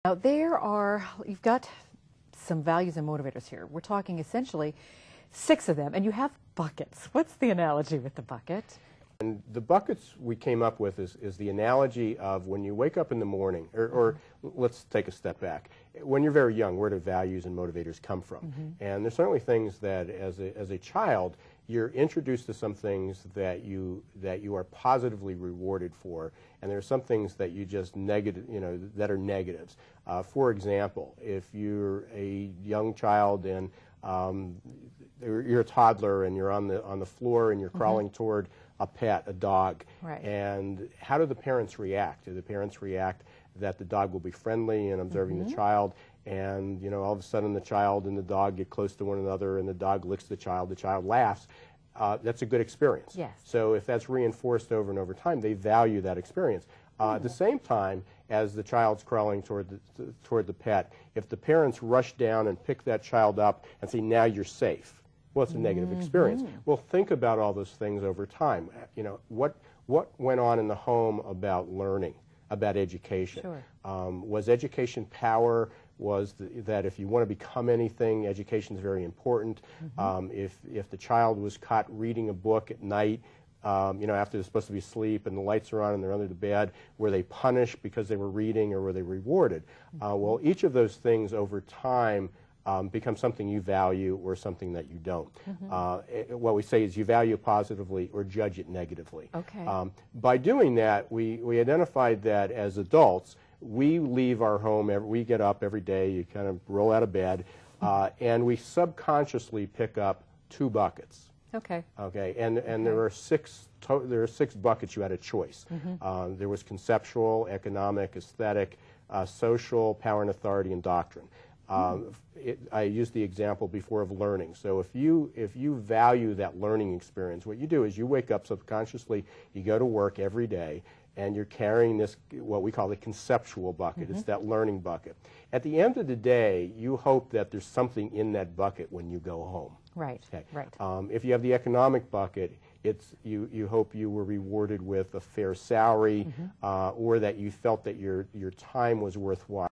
Now you've got some values and motivators here. We're talking essentially 6 of them, and you have buckets. What's the analogy with the bucket? And the buckets we came up with is the analogy of when you wake up in the morning, or let's take a step back. When you're very young, where do values and motivators come from? And there's certainly things that as a child, you're introduced to some things that you are positively rewarded for, and there are some things that you just that are negatives. For example, if you're a young child and you're a toddler and you're on the floor and you're crawling toward a pet, a dog, right. And how do the parents react? Do the parents react that the dog will be friendly and observing the child, and all of a sudden the child and the dog get close to one another and the dog licks the child laughs? That's a good experience. Yes. So if that's reinforced over and over time, they value that experience. At the same time, as the child's crawling toward the pet, if the parents rush down and pick that child up and say, now you're safe, well, it's a negative experience. Well, think about all those things over time. What went on in the home about learning, about education? Sure. Was education power? Was that if you want to become anything, education is very important. If the child was caught reading a book at night, after they're supposed to be asleep and the lights are on and they're under the bed, were they punished because they were reading, or were they rewarded? Well, each of those things over time become something you value or something that you don't. What we say is you value it positively or judge it negatively. Okay. By doing that, we identified that as adults, we leave our home, we get up every day, you kind of roll out of bed, and we subconsciously pick up 2 buckets. Okay. Okay, and there are 6 buckets you had a choice. There was conceptual, economic, aesthetic, social, power and authority, and doctrine. I used the example before of learning. So if you value that learning experience, what you do is you wake up subconsciously, you go to work every day, and you're carrying this, what we call the conceptual bucket. It's that learning bucket. At the end of the day, you hope that there's something in that bucket when you go home. Right, okay. right. If you have the economic bucket, you hope you were rewarded with a fair salary, or that you felt that your time was worthwhile.